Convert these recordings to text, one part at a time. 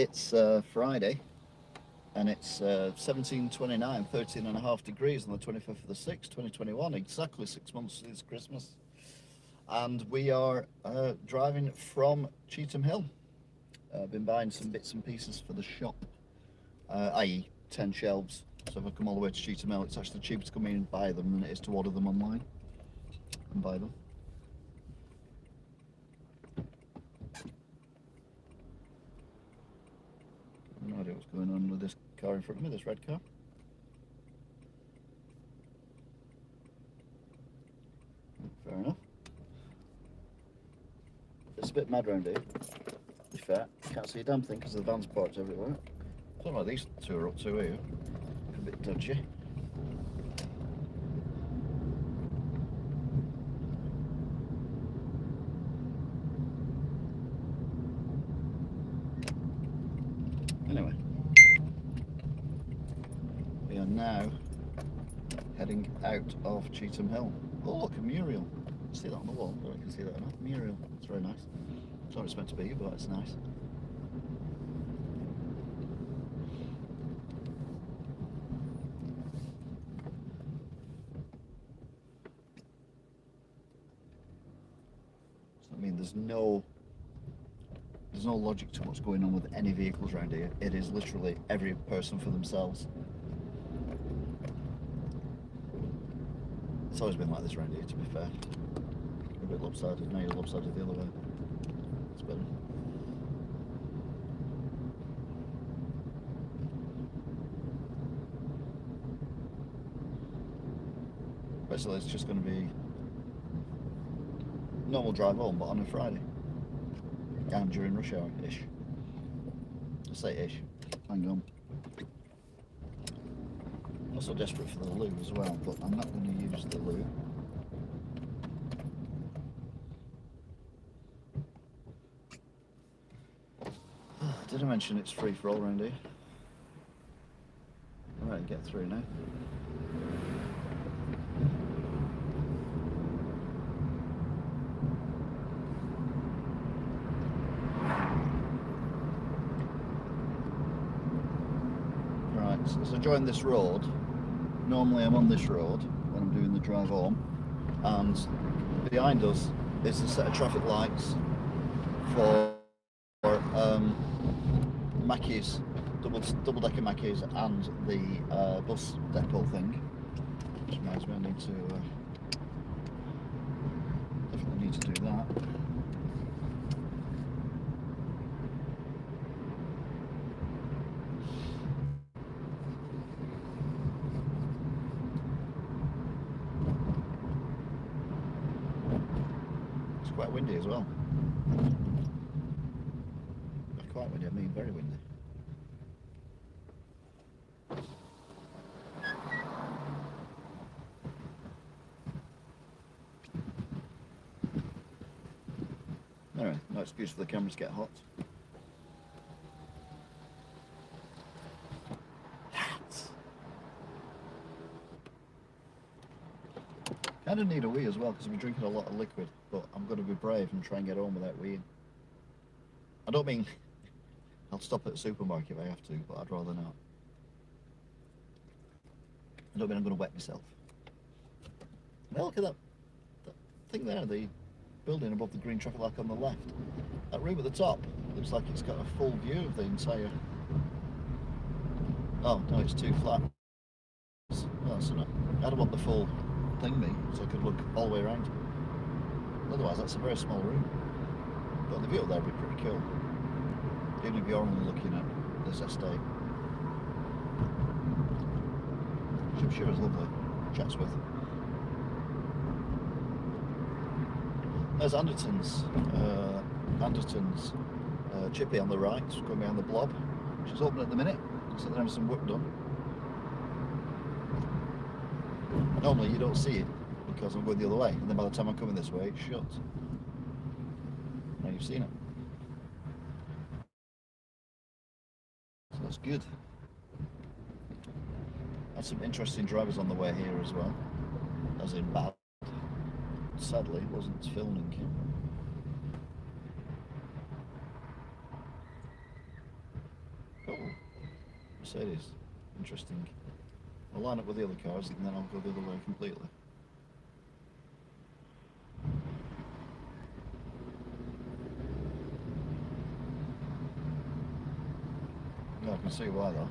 It's Friday, and it's 17:29, 13.5 degrees on the 25th of the 6th, 2021, exactly 6 months since Christmas. And we are driving from Cheetham Hill. I've been buying some bits and pieces for the shop, i.e. 10 shelves. So if I come all the way to Cheetham Hill, it's actually cheaper to come in and buy them than it is to order them online and buy them. No idea what's going on with this car in front of me, this red car. Fair enough. It's a bit mad round here, to be fair. You can't see a damn thing because the van's parked everywhere. I don't know what these two are up to here. A bit dodgy. Anyway, we are now heading out of Cheetham Hill. Oh look, a mural. See that on the wall? I don't know if you can see that or not. Mural. It's very nice. It's not what it's meant to be, but it's nice. So, I mean, there's no logic to what's going on with any vehicles around here. It is literally every person for themselves. It's always been like this around here, to be fair. A bit lopsided, now you're lopsided the other way. It's better. Basically, it's just going to be normal drive home, but on a Friday. And during rush hour-ish. I say ish. Hang on. I'm also desperate for the loo as well, but I'm not going to use the loo. Did I mention it's free for all around here? Alright, get through now. Right, so as I join this road, normally I'm on this road when I'm doing the drive home, and behind us is a set of traffic lights for Mackey's, double-decker Mackey's, and the bus depot thing. Which reminds me, I need to definitely need to do that. It's quite windy as well. Quite windy, I mean very windy. Anyway, no excuse for the cameras to get hot. Kind of need a wee as well because I've been drinking a lot of liquid, but I'm going to be brave and try and get home without weeing. I don't mean I'll stop at the supermarket if I have to, but I'd rather not. I don't mean I'm going to wet myself. Now look at that thing there, the building above the green traffic light on the left. That room at the top looks like it's got a full view of the entire... Oh, no, it's too flat. No, that's enough. I don't want the full thing, me, so I could look all the way around. Otherwise, that's a very small room. But the view up there would be pretty cool. Even if you're only looking at this estate. I'm sure it's lovely. Chatsworth. There's Anderton's chippy on the right, going behind the blob, which is open at the minute, so they're having some work done. Normally you don't see it because I'm going the other way, and then by the time I'm coming this way, it's shut. Now you've seen it. So that's good. Had some interesting drivers on the way here as well, as in bad. Sadly, wasn't filming. Mercedes. Interesting. I'll line up with the other cars and then I'll go the other way completely. No, I can see why though.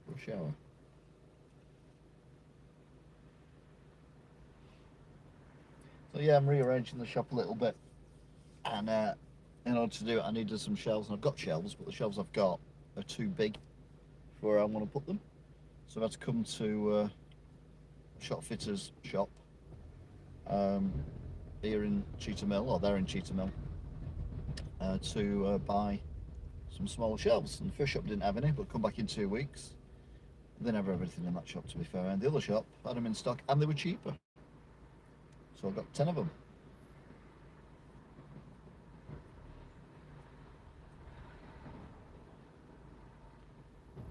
Rush hour. So yeah, I'm rearranging the shop a little bit, and in order to do it I needed some shelves, and I've got shelves, but the shelves I've got are too big for where I want to put them. So I've had to come to a shop fitter's shop here in Cheetham Mill, or there in Cheetham Mill, to buy some smaller shelves. And the first shop didn't have any, but come back in 2 weeks. They never have everything in that shop, to be fair, and the other shop had them in stock and they were cheaper. So I got 10 of them.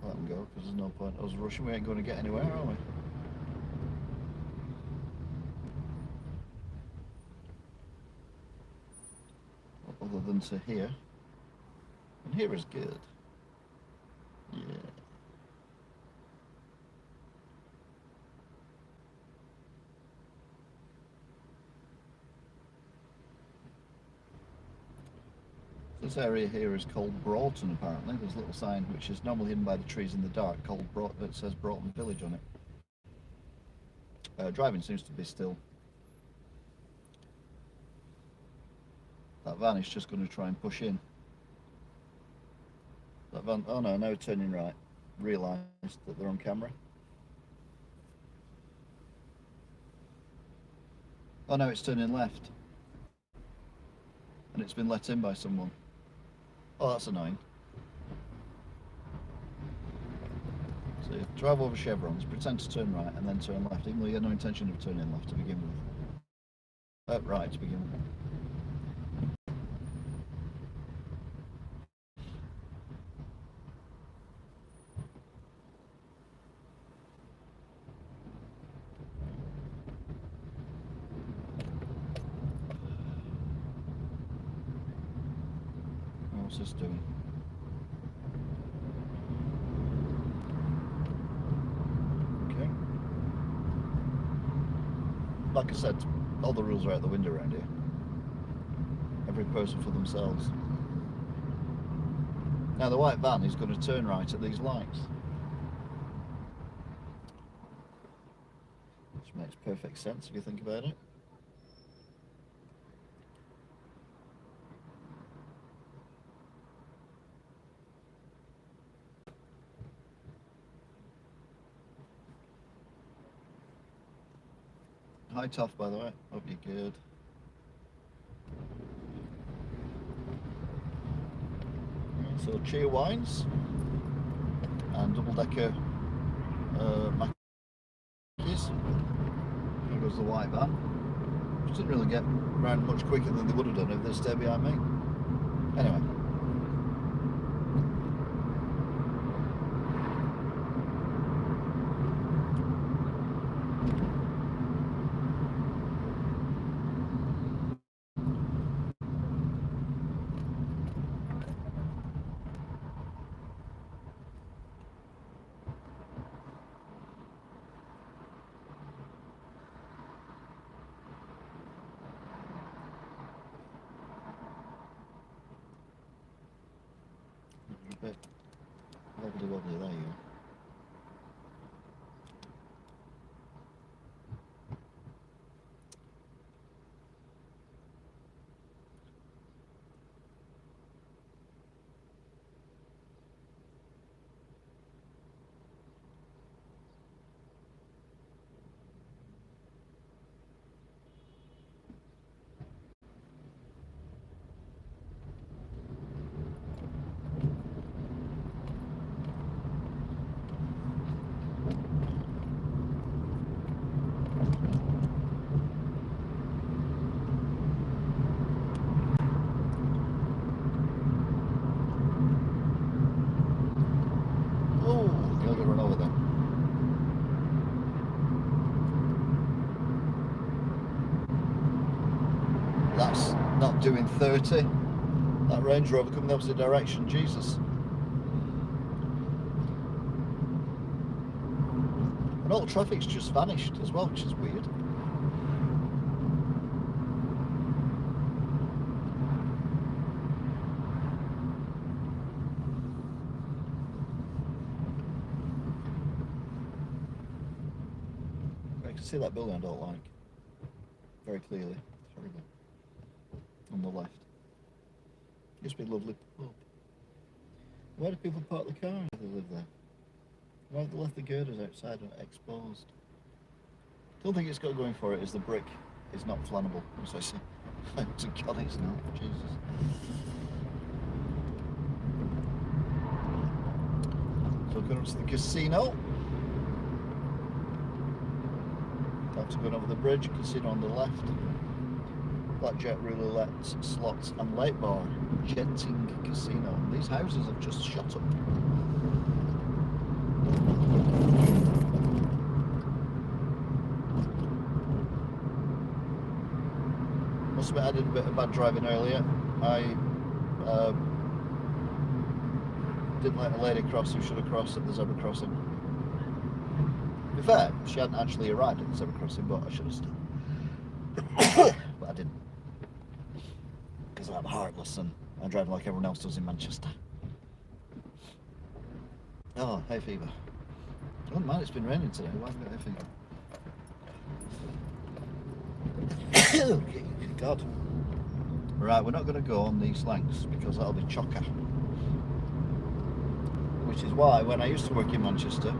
Let them go, because there's no point. I was rushing, we ain't going to get anywhere, are we? Other than to here. And here is good. Yeah. This area here is called Broughton, apparently. There's a little sign which is normally hidden by the trees in the dark called Broughton, that says Broughton Village on it. Driving seems to be still. That van is just going to try and push in. That van, oh no, now turning right. Realised that they're on camera. Oh no, it's turning left. And it's been let in by someone. Oh, that's annoying. So you drive over chevrons, pretend to turn right, and then turn left, even though you had no intention of turning left to begin with. Right to begin with. What's this doing? Okay. Like I said, all the rules are out the window around here. Every person for themselves. Now the white van is going to turn right at these lights. Which makes perfect sense if you think about it. Hi Toff, by the way, hope you're good. So Cheer Wines and double-decker Mackies. There goes the white van. Which didn't really get round much quicker than they would have done if they'd stayed behind me. Anyway. A bit wobbly, there you go. That's not doing 30, That Range Rover coming the opposite direction, Jesus. And all the traffic's just vanished as well, which is weird. I can see that building I don't like very clearly. It's horrible. On the left. Used to be a lovely pub. Why do people park the car if they live there? Why have they left the girders outside exposed? The only thing it's got going for it is the brick is not flammable. So I say, to God, it's not. Jesus. So we're going to the casino. After going over the bridge, casino on the left. Blackjack, roulette, slots and late bar. Genting Casino. These houses have just shot up. Must admit I did a bit of bad driving earlier. I didn't let a lady cross who should have crossed at the zebra crossing. To be fair, she hadn't actually arrived at the zebra crossing, but I should have still. But I didn't. Because I'm heartless and I drive like everyone else does in Manchester. Oh, hay fever. I don't mind, it's been raining today. Why have I got hay fever? God. Right, we're not going to go on these lengths because that'll be chocker. Which is why when I used to work in Manchester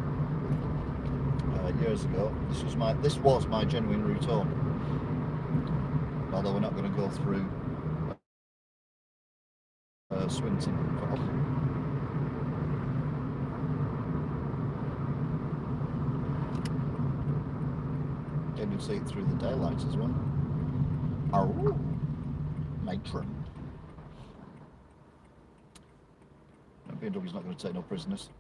years ago, this was my genuine route home. Although we're not going to go through Swinton. Can you see it through the daylight as well? Oh, matron. No, BMW's not going to take no prisoners.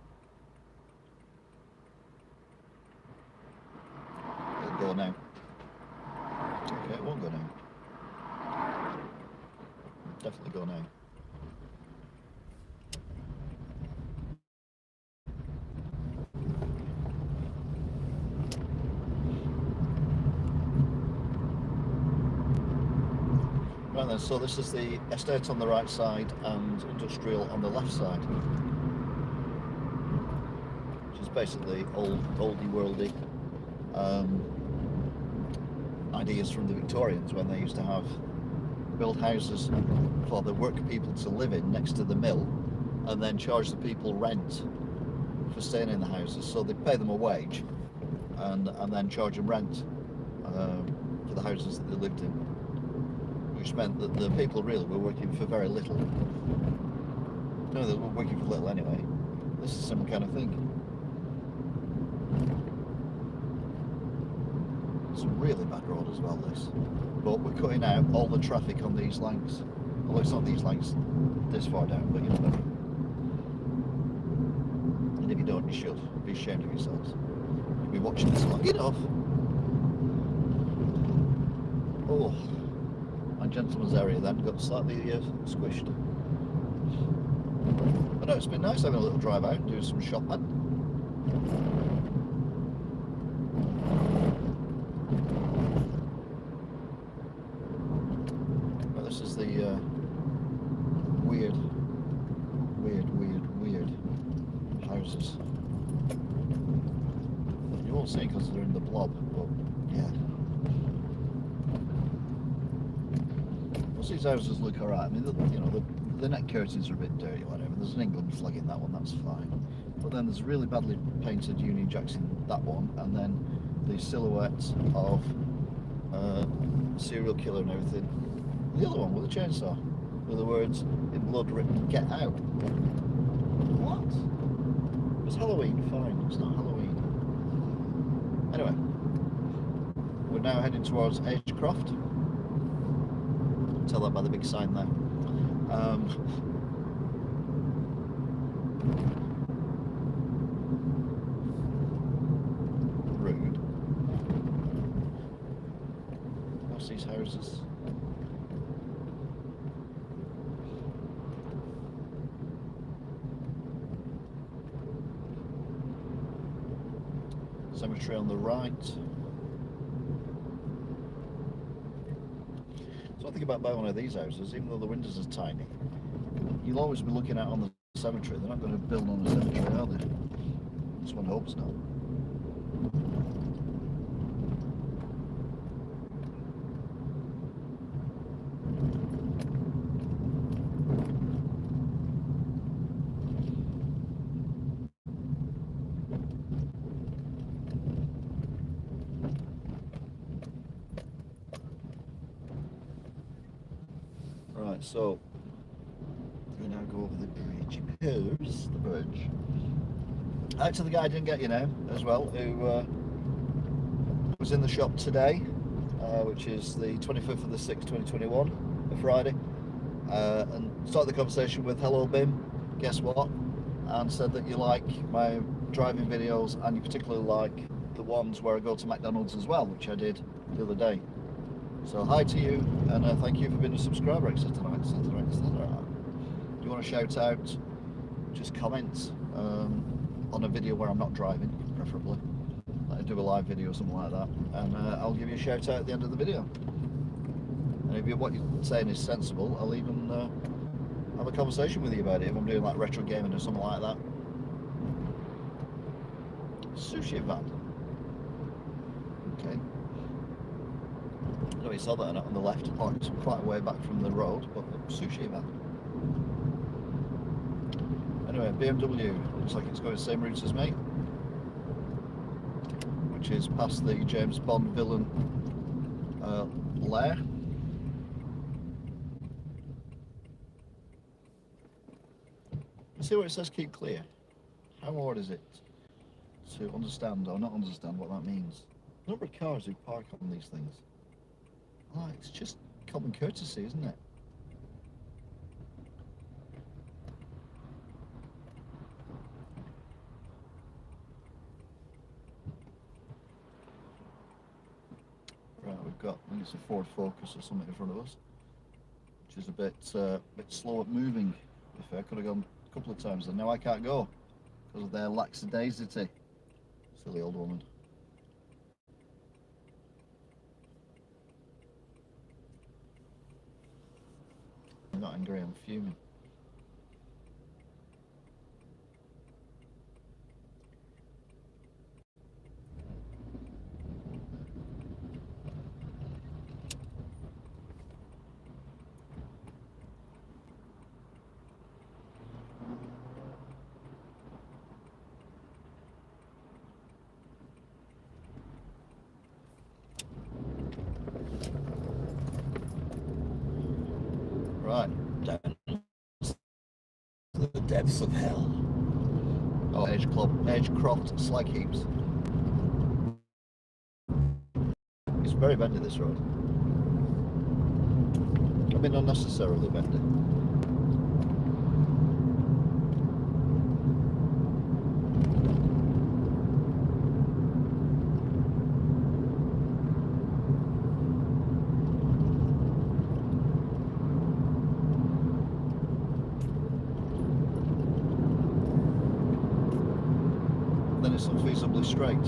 It'll go now. Okay, it won't go now. Definitely go now. Right then, so this is the estate on the right side and industrial on the left side. Which is basically oldie worldy ideas from the Victorians when they used to build houses for the work people to live in next to the mill and then charge the people rent for staying in the houses. So they pay them a wage and then charge them rent for the houses that they lived in, which meant that the people really were working for very little. No, they were working for little anyway. This is some kind of thing. It's a really bad road as well, this. But we're cutting out all the traffic on these lengths. Although it's not these lengths this far down, but you know. And if you don't, you should be ashamed of yourselves. You'll be watching this long enough. Oh, my gentleman's area then got slightly squished. But no, it's been nice having a little drive out and do some shopping. Well, this is the weird houses. You won't see because they're in the blob, but yeah. Most of these houses look alright. I mean, the net curtains are a bit dirty or whatever. There's an England flag in that one, that's fine. But then there's a really badly painted Union Jacks in that one, and then the silhouette of serial killer and everything. The other one with a chainsaw, with the words in blood written, "Get out." What? It's Halloween, fine. It's not Halloween. Anyway, we're now heading towards Agecroft. Tell that by the big sign there. Rude. What's these houses? cemetery on the right. So I think about buying one of these houses, even though the windows are tiny. You'll always be looking out on the cemetery. They're not going to build on the cemetery, are they? Just one hopes not. Right, so we now go over the bridge. Here's the bridge. Actually, the guy I didn't get you now as well, who was in the shop today, which is the 25th of the 6th, 2021, a Friday, and started the conversation with "Hello, Bim. Guess what?" and said that you like my driving videos and you particularly like the ones where I go to McDonald's as well, which I did the other day. So hi to you, and thank you for being a subscriber, etc. etc. etc. Do you want to shout out? Just comment on a video where I'm not driving, preferably. I do a live video or something like that, and I'll give you a shout out at the end of the video. And if what you're saying is sensible, I'll even have a conversation with you about it if I'm doing like retro gaming or something like that. Sushi van. Okay. I don't know if you saw that or not on the left, parked quite a way back from the road, but sushi van. Anyway, BMW looks like it's going the same route as me, which is past the James Bond villain lair. See where it says keep clear? How hard is it to understand or not understand what that means? The number of cars who park on these things. Oh, it's just common courtesy, isn't it? Right, we've got, I think it's a Ford Focus or something in front of us, which is a bit slow at moving. If I could have gone a couple of times, and now I can't go because of their lackadaisicity. Silly old woman. I'm not angry, I'm fuming. Right, down to the depths of hell. Oh, Edgecroft slag heaps. It's very bendy, this road. I mean, unnecessarily bendy. Then it's unfeasibly straight.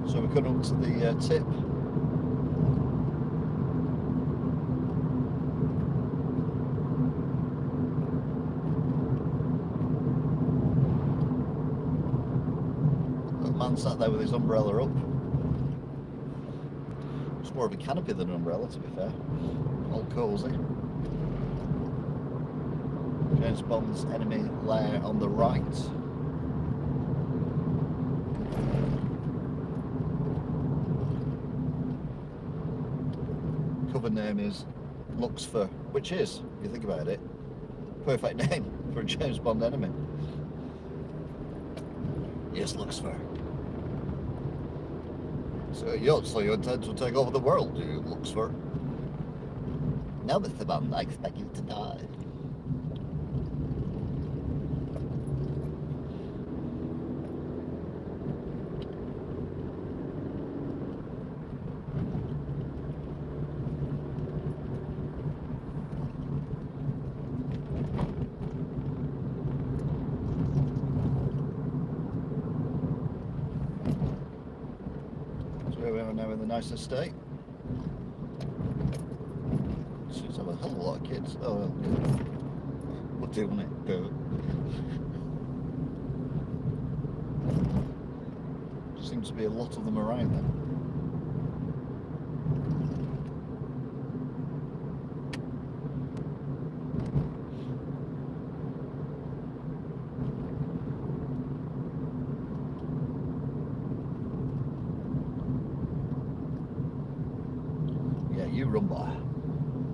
So we come up to the tip. The man sat there with his umbrella up. It's more of a canopy than an umbrella, to be fair. All cosy. James Bond's enemy lair on the right. Cover name is Luxfer, which is, if you think about it, perfect name for a James Bond enemy. Yes, Luxfer. So you intend to take over the world, do you, Luxfer? No, Mr. Bond, I expect you to die. Here we are now in the nice estate. Seems to have a hell of a lot of kids. Oh, well, yeah. We're doing it, do it. Seems to be a lot of them around then. Yeah, you run by,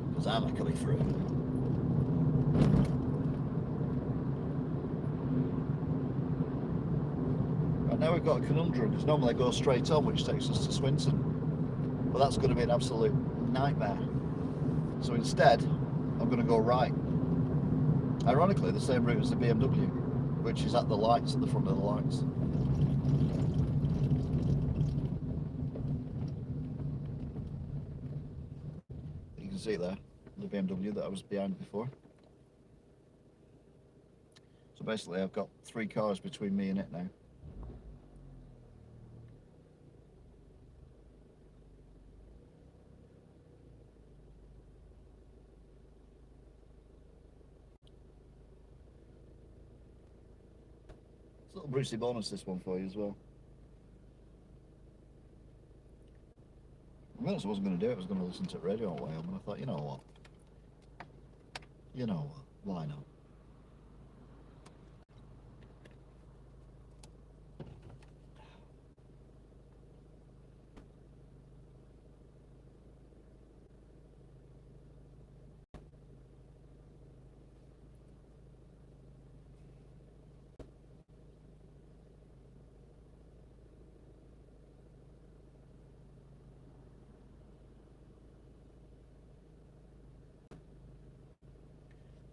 because I'm not coming through. Right, now we've got a conundrum, because normally I go straight on, which takes us to Swinton. But that's going to be an absolute nightmare. So instead, I'm going to go right. Ironically, the same route as the BMW, which is at the lights, at the front of the lights. You can see it there, the BMW that I was behind before. So basically I've got 3 cars between me and it now. It's a little Brucey bonus, this one for you as well. I wasn't going to do it, I was going to listen to the radio on the way home, and I thought, you know what? You know what? Why not?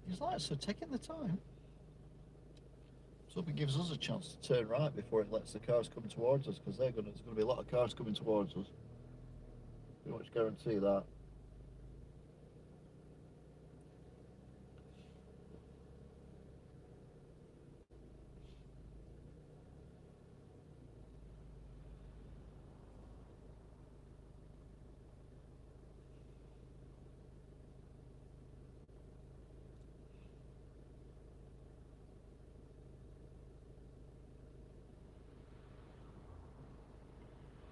These lights are taking the time. So it gives us a chance to turn right before it lets the cars come towards us, because there's going to be a lot of cars coming towards us. Pretty much guarantee that.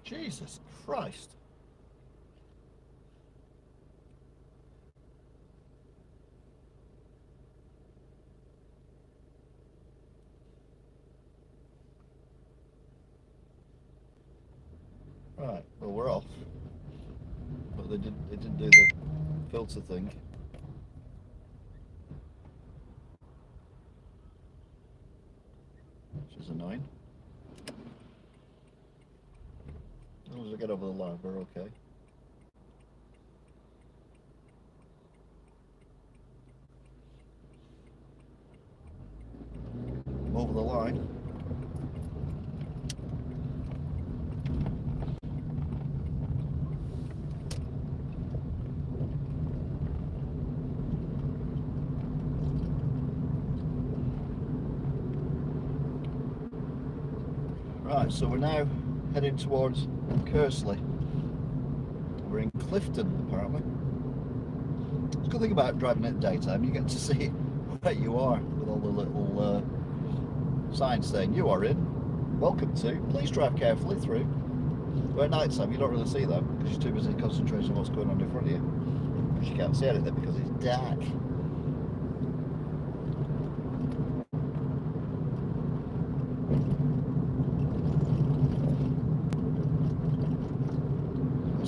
Jesus Christ. Right, well we're off. But they didn't do the filter thing. Which is annoying. As long as I get over the line, we're okay. I'm over the line. Right, so we're now heading towards Kersley. We're in Clifton, apparently. The good thing about driving at daytime, you get to see where you are with all the little signs saying you are in, welcome to, please drive carefully through. But at night time you don't really see them because you're too busy concentrating on what's going on in front of you. Because you can't see anything because it's dark.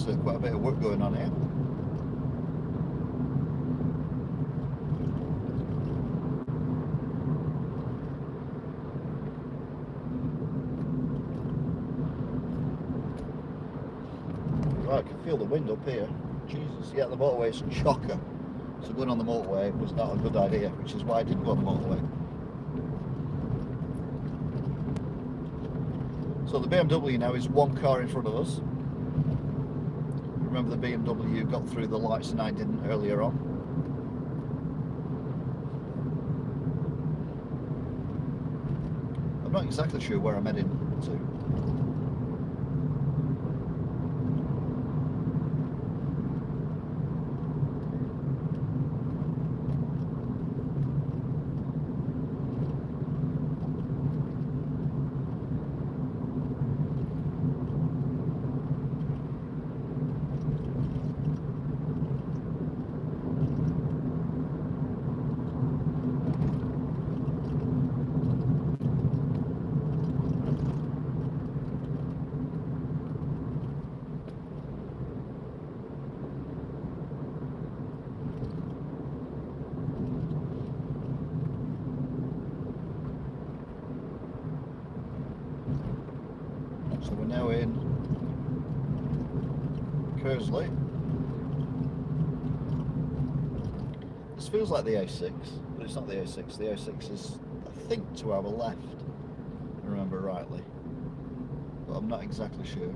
There's quite a bit of work going on here. I can feel the wind up here. Jesus, yeah, the motorway is chocker. So going on the motorway was not a good idea, which is why I didn't go on the motorway. So the BMW now is 1 car in front of us. Remember the BMW got through the lights and I didn't earlier on. I'm not exactly sure where I'm heading to. Kersley. This feels like the A6, but it's not the A6. The A6 is, I think, to our left, if I remember rightly, but I'm not exactly sure.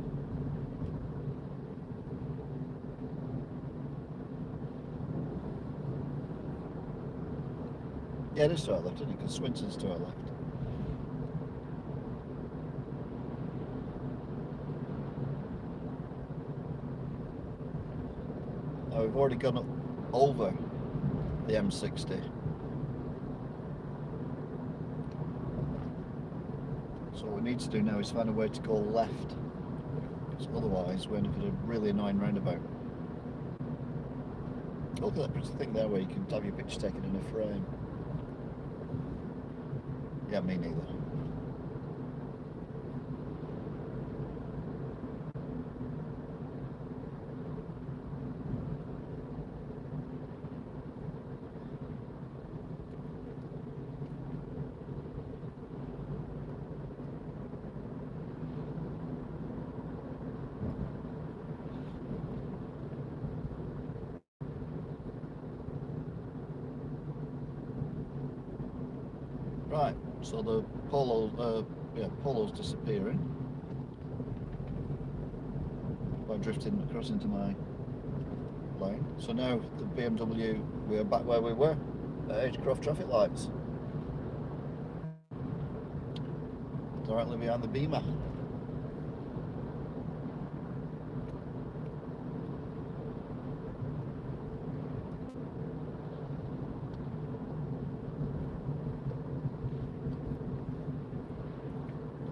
Yeah, it is to our left, isn't it? Because Swinton's to our left. Now we've already gone up over the M60. So what we need to do now is find a way to go left, because otherwise we end up at a really annoying roundabout. Look at that pretty thing there where you can have your picture taken in a frame. Yeah, me neither. Right, so the Polo's disappearing by drifting across into my lane. So now the BMW, we are back where we were at Agecroft traffic lights, directly behind the Beamer.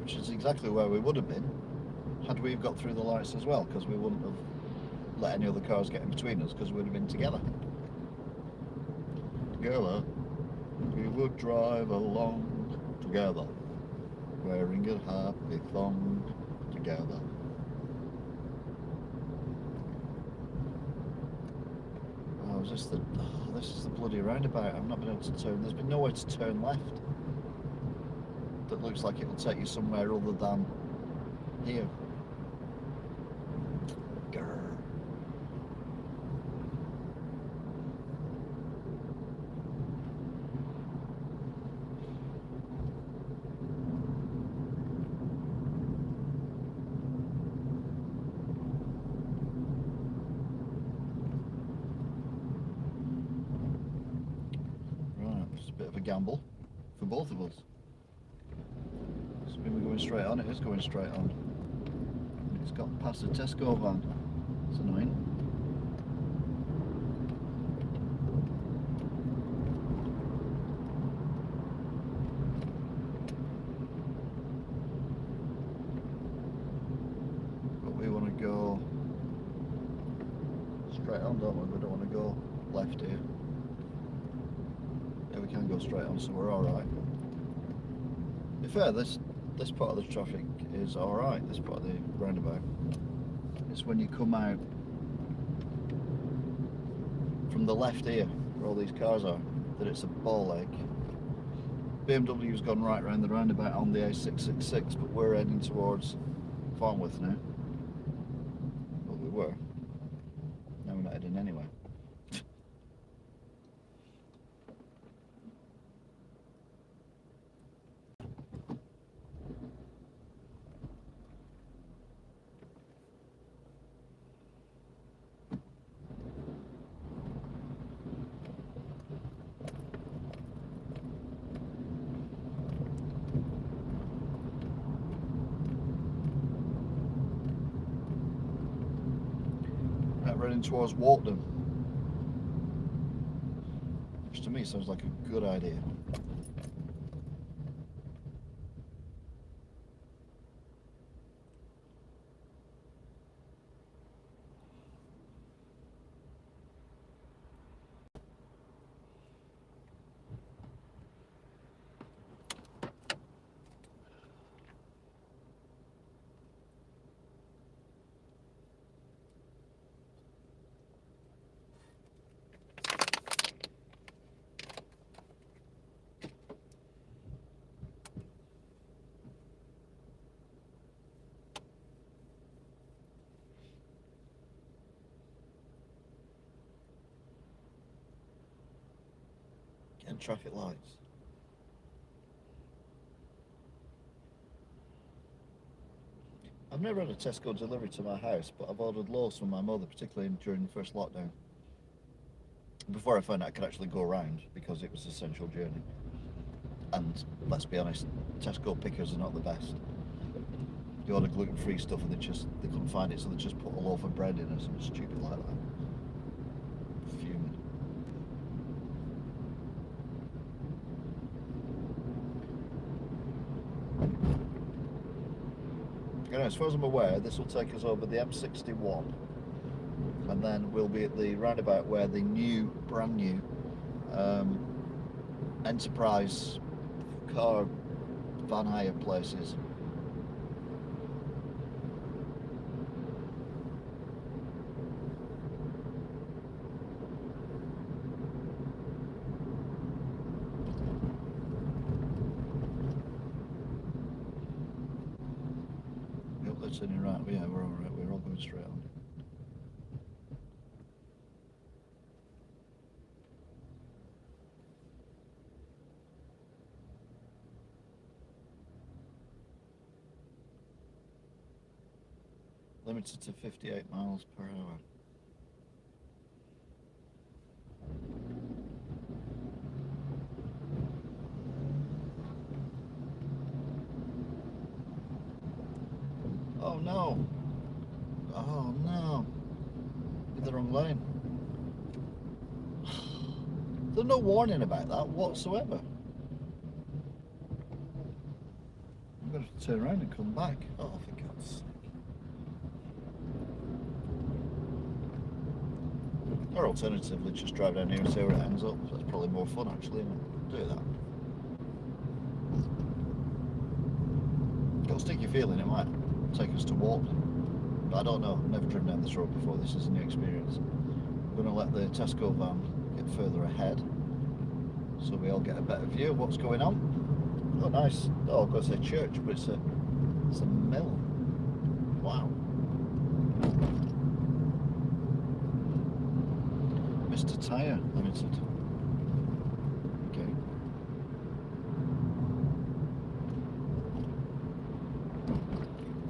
Which is exactly where we would have been had we got through the lights as well, because we wouldn't have let any other cars get in between us, because we would have been together. Together, we would drive along together, wearing a happy thong together. Oh, this is the bloody roundabout. I've not been able to turn. There's been nowhere to turn left that looks like it will take you somewhere other than here. Grr. Right, it's a bit of a gamble for both of us. We're going straight on. It is going straight on. It's got past the Tesco van. It's annoying. But we want to go straight on, don't we? We don't want to go left here. Yeah, we can go straight on, so we're all right. To be fair, this part of the traffic is alright, this part of the roundabout. It's when you come out from the left here, where all these cars are, that it's a ball ache. BMW's gone right round the roundabout on the A666, but we're heading towards Farnworth now. Well, we were. Now we're not heading anywhere. Running towards Walton, which to me sounds like a good idea. traffic lights. I've never had a Tesco delivery to my house, but I've ordered loads from my mother, particularly during the first lockdown. Before I found out I could actually go around, because it was an essential journey. And let's be honest, Tesco pickers are not the best. You order gluten-free stuff and they couldn't find it, so they just put a loaf of bread in or something stupid like that. Fuming. Anyway, as far as I'm aware, this will take us over the M61, and then we'll be at the roundabout where the brand new Enterprise car van hire place is. Turning right, yeah, we're all right. We're all going straight on. Limited to 58 miles per hour. Oh no! Oh no! In the wrong lane. There's no warning about that whatsoever. I'm going to have to turn around and come back. Oh, for God's sake. Or alternatively, just drive down here and see where it ends up. That's probably more fun, actually, isn't it? Do that. Got a sticky feeling it might take us to Walton, but I don't know. I've never driven down this road before. This is a new experience. I'm going to let the Tesco van get further ahead so we all get a better view of what's going on. Oh, nice. Oh, I've got to say church, but it's a mill. Wow. Mr. Tyre Limited. Okay.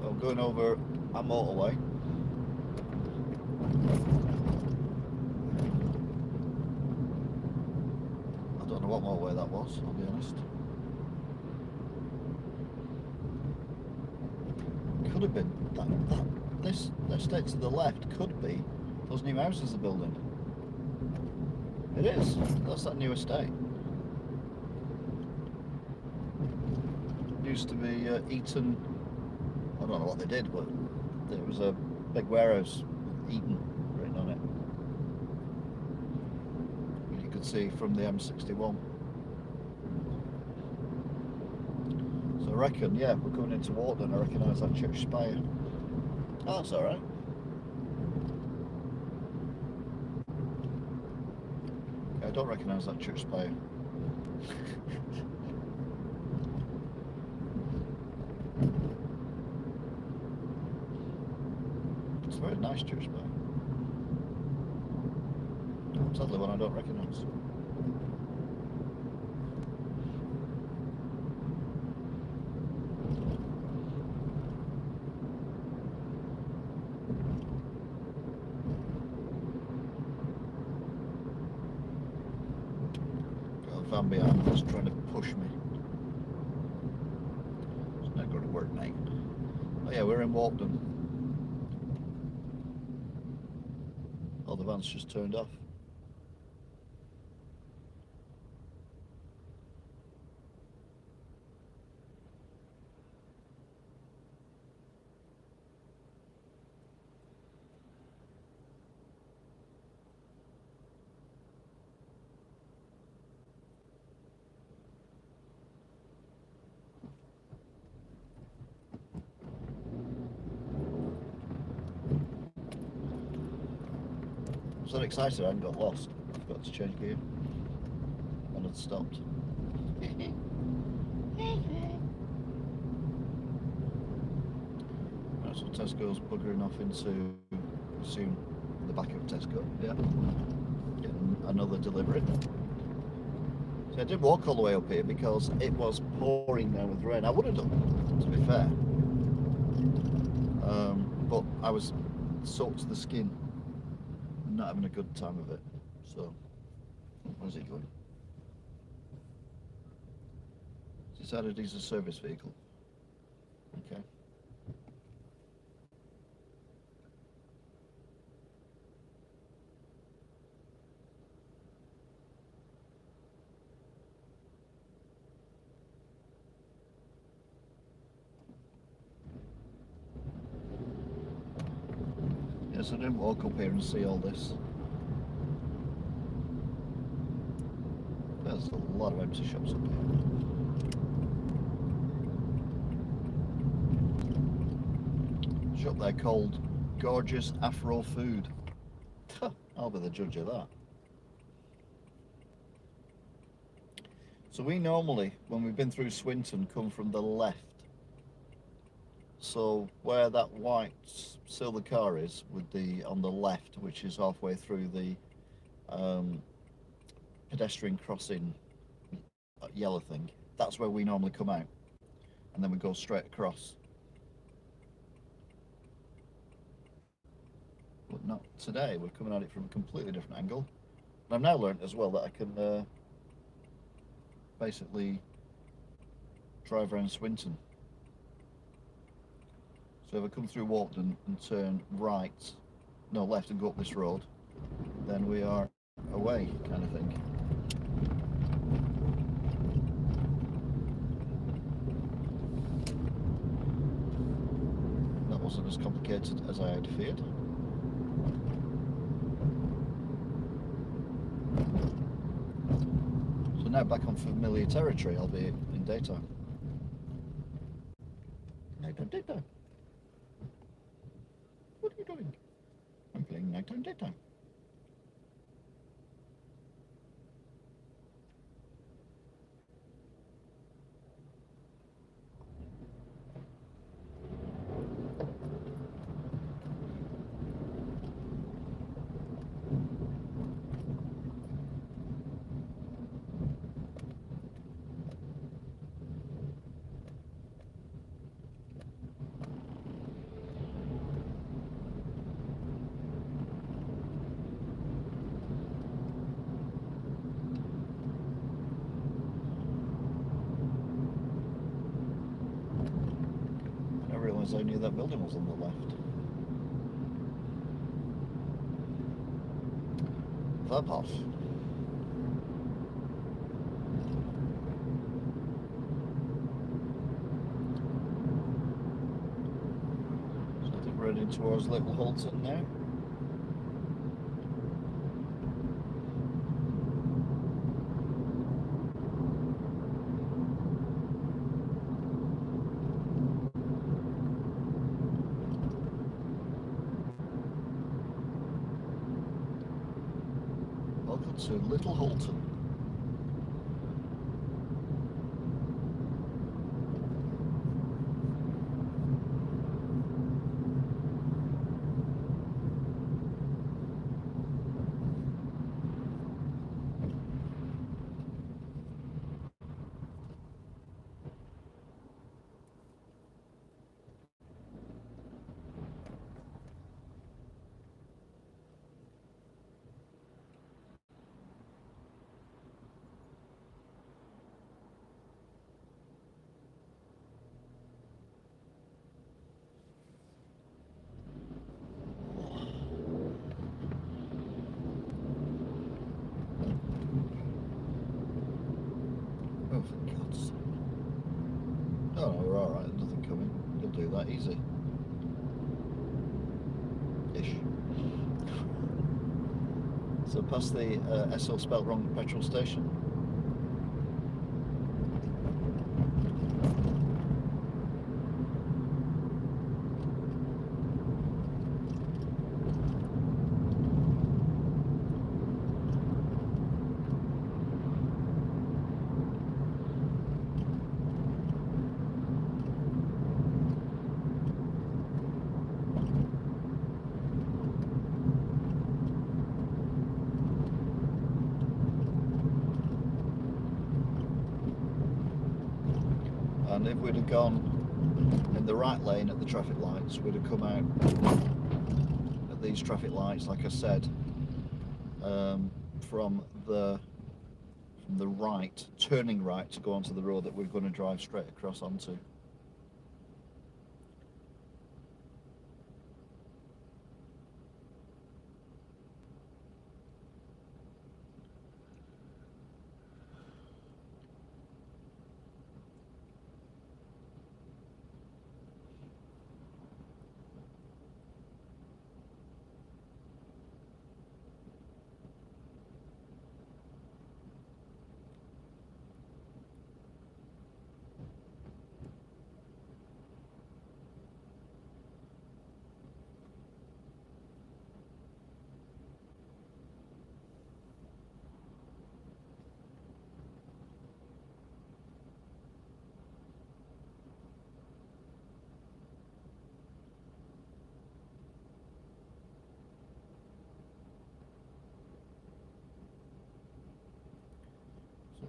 Well, going over a motorway. I don't know what motorway that was, I'll be honest. Could have been this estate to the left could be those new houses they're building. It is. That's that new estate. Used to be Eton. I don't know what they did, but there was a big warehouse with Eton written on it. You could see from the M61. So I reckon, yeah, we're coming into Walton. I recognise that church spire. Oh, that's all right. I don't recognise that church spire. It's a very nice church spire. Sadly, one I don't recognise. Van behind us trying to push me. It's not going to work, mate. Oh yeah, we're in Walton. Oh, the van's just turned off. I was so excited I hadn't got lost. I forgot to change gear and had stopped. Right, so Tesco's buggering off into soon the back of Tesco. Yeah, getting another delivery. So I did walk all the way up here because it was pouring down with rain. I would have done, to be fair. But I was soaked to the skin, not having a good time of it. So, where's he going? Decided he's a service vehicle. Okay. Yes, I didn't walk up here and see all this. There's a lot of empty shops up here. Shop there called Gorgeous Afro Food. I'll be the judge of that. So we normally, when we've been through Swinton, come from the left. So where that white silver car is, with the on the left, which is halfway through the pedestrian crossing yellow thing, that's where we normally come out, and then we go straight across. But not today. We're coming at it from a completely different angle. And I've now learned as well that I can basically drive around Swinton. So if I come through Walton and turn right, no, left, and go up this road, then we are away, kind of thing. That wasn't as complicated as I had feared. So now back on familiar territory, albeit in daytime. Nighttime, daytime. What are you doing? I'm playing nighttime, daytime. I knew that building was on the left. Verpot. So I think we're heading towards Little Holton now. To Little Holton. Oh, for God's sake. Oh, no, we're alright, there's nothing coming. You'll do that easy. Ish. So past the SO spelt wrong petrol station. And if we'd have gone in the right lane at the traffic lights, we'd have come out at these traffic lights, like I said, from the right, turning right to go onto the road that we're going to drive straight across onto.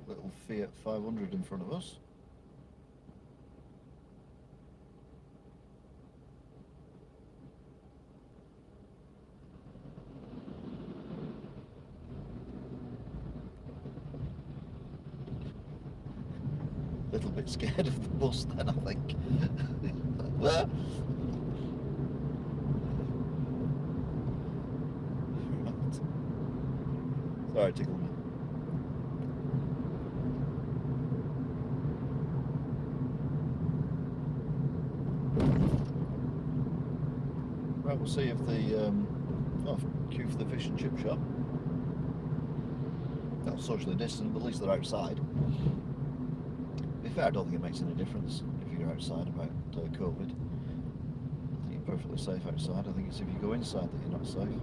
Little Fiat 500 in front of us. A little bit scared of the bus then, I think. Where? Right. Sorry, tickle me. Right, we'll see if the queue for the fish and chip shop. That's socially distant, but at least they're outside. To be fair, I don't think it makes any difference if you're outside about COVID. I think you're perfectly safe outside. I think it's if you go inside that you're not safe.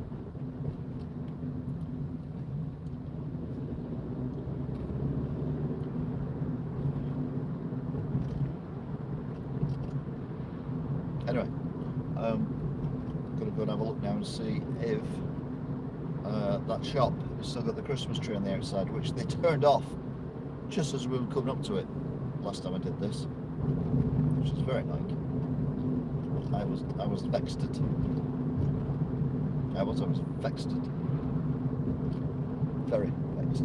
Anyway, gonna go and have a look now and see if that shop has still got the Christmas tree on the outside, which they turned off just as we were coming up to it last time I did this, which is very annoying. I was vexed. I was vexed. Very vexed.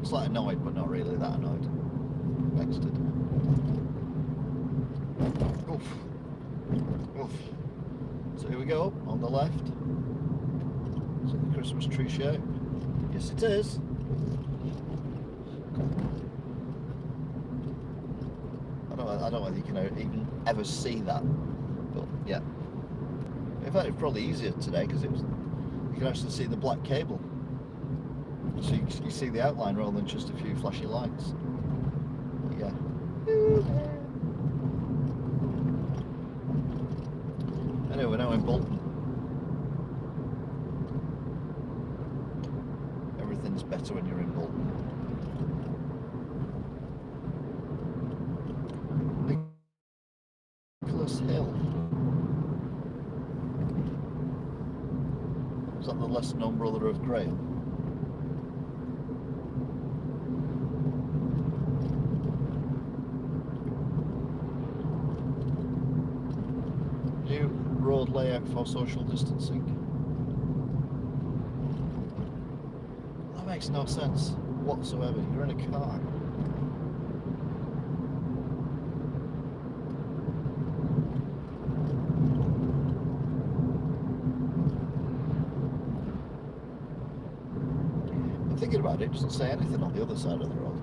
It's like annoyed, but not really that annoyed. Vexed. Oof. Oof. So here we go, on the left. Is it the Christmas tree shape? Yes it is. I don't know whether you can even ever see that, but yeah. In fact, it's probably easier today because you can actually see the black cable. So you see the outline rather than just a few flashy lights. But yeah. Anyway, we're now in Bolton. Everything's better when you're in Bolton. Nicholas Hill. Is that the lesser known brother of Graham? New road layout for social distancing. That makes no sense whatsoever. You're in a car. I'm thinking about it, it doesn't say anything on the other side of the road.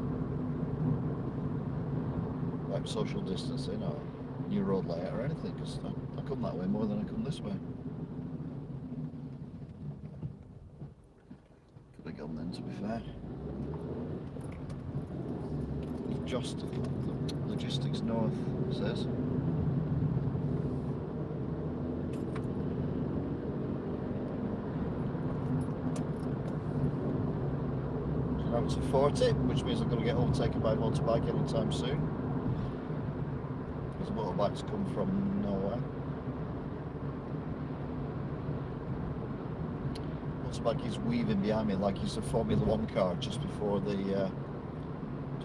Like social distancing or new road layout or anything, because I come that way more than I come this way. Could have gone then, to be fair. Just Logistics North says. So now it's a 40, which means I'm going to get overtaken by a motorbike anytime soon. Because motorbikes come from nowhere. Motorbike is weaving behind me like he's a Formula 1 car just before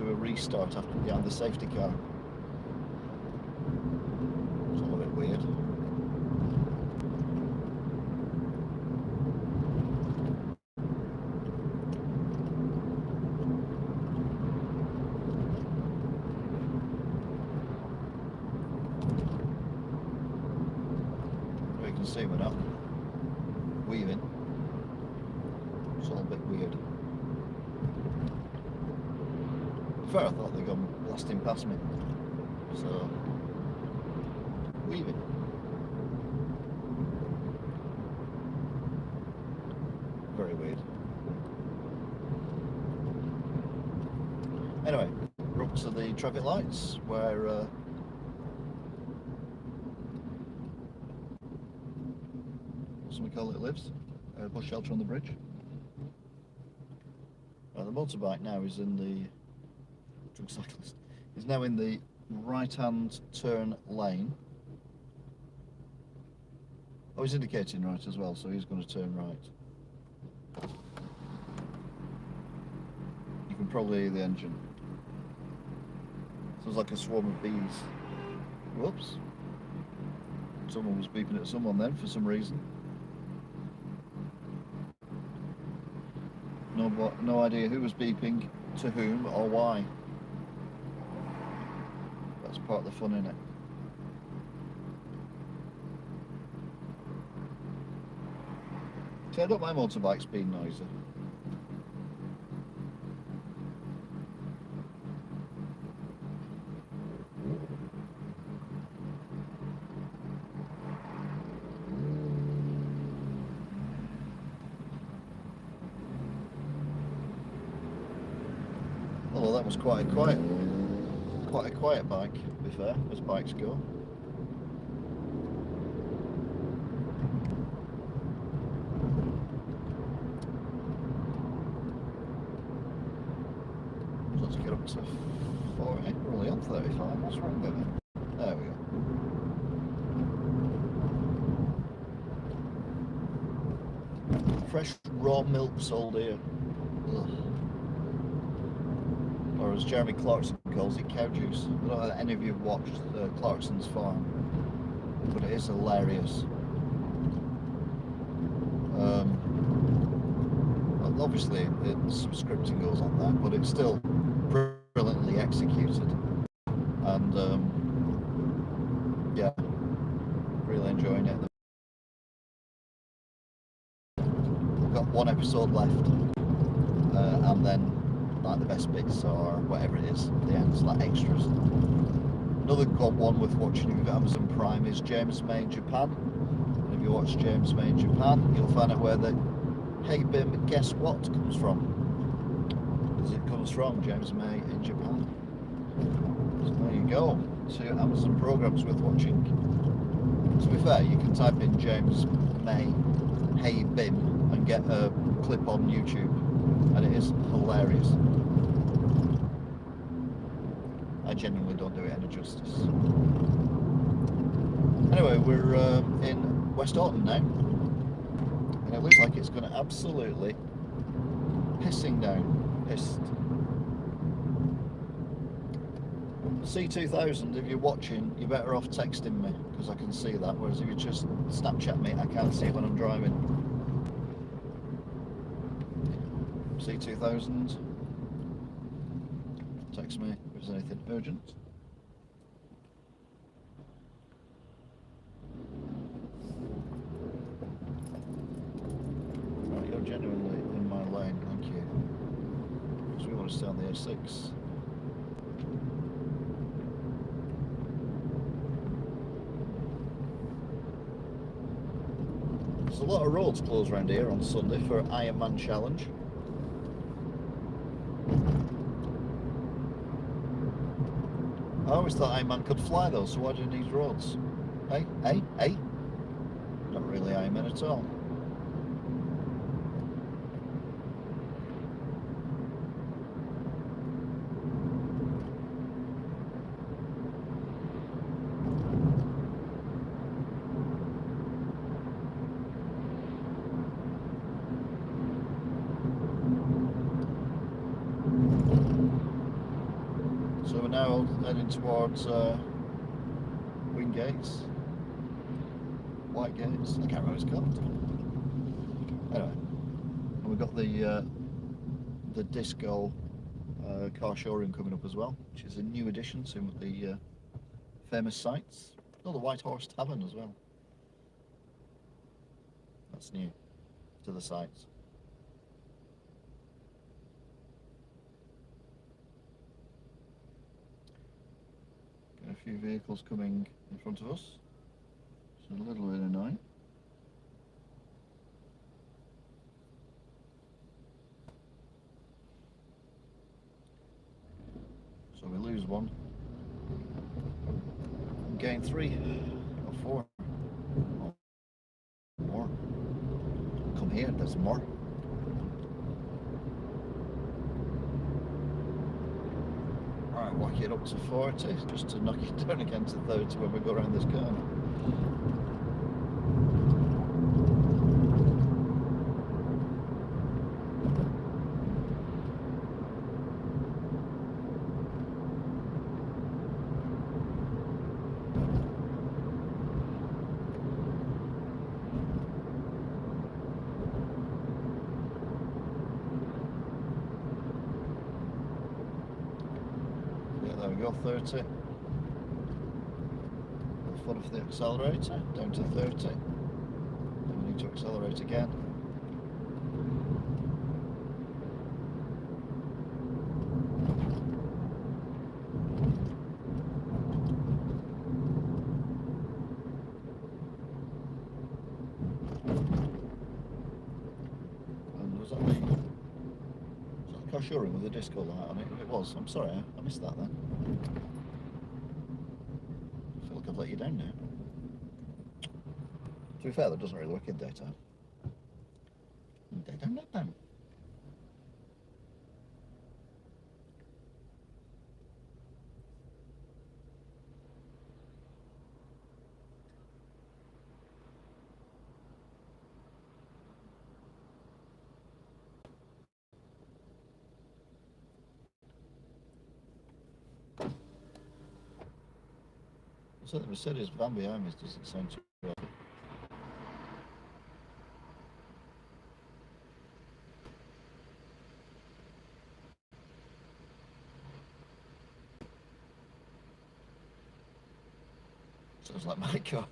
do a restart after behind the safety car. It's all a bit weird. You can see we're not weaving. It's all a bit weird. Fair, I thought they'd gone blasting past me. So, weaving. Very weird. Anyway, we're up to the traffic lights where we call it lives, bush shelter on the bridge. The motorbike now is in the drunk cyclist is now in the right-hand turn lane. Oh, he's indicating right as well, so he's going to turn right. You can probably hear the engine. Sounds like a swarm of bees. Whoops. Someone was beeping at someone then for some reason. No idea who was beeping to whom or why. That's part of the fun, innit? See, I don't mind motorbikes being noisy. Although that was quite a quiet bike, to be fair, as bikes go. So let's get up to 40. We're only on 35. What's wrong with it? There we go. Fresh raw milk sold here. Ugh. Or as Jeremy Clarkson calls it, cow juice. I don't know if any of you have watched Clarkson's Farm, but it is hilarious. Obviously, some scripting goes on there, but it's still brilliantly executed. And yeah, really enjoying it. We've got one episode left, and then like the best bits or whatever it is at the end, it's like extras. Another good one worth watching if you've got Amazon Prime is James May in Japan. And if you watch James May in Japan, you'll find out where the Hey Bim Guess What comes from. Because it comes from James May in Japan. So there you go. So your Amazon programs worth watching. To be fair, you can type in James May Hey Bim and get a clip on YouTube. And it is hilarious. I genuinely don't do it any justice. Anyway, we're in West Orton now, and it looks like it's going to absolutely pissing down. Pissed. C2000, if you're watching, you're better off texting me, because I can see that, whereas if you just Snapchat me, I can't see it when I'm driving. C2000, text me if there's anything urgent. Right, you're genuinely in my lane, thank you. Because we want to stay on the A6. There's a lot of roads closed around here on Sunday for Ironman Challenge. I always thought Ironman could fly though, so why do you need roads? Hey? Not really Ironman at all. now heading towards Wing Gates, White Gates. I can't remember what it's called. Anyway, and we've got the disco car showroom coming up as well, which is a new addition to the famous sites. Oh, the White Horse Tavern as well. That's new to the sites. Got a few vehicles coming in front of us. It's a little bit annoying. So we lose one. Gain 3 or 4. Oh, more. Come here, there's more. Alright, whack it up to 40 just to knock it down again to 30 when we go around this corner. There we go, 30. The foot of the accelerator, down to 30. Then we need to accelerate again. And was that the car showroom with the disco light on it? It was. I'm sorry, I missed that then. I feel like I've let you down now. To be fair, that doesn't really work in daytime. Daytime. So the Mercedes van behind me doesn't sound too well. Sounds like my car.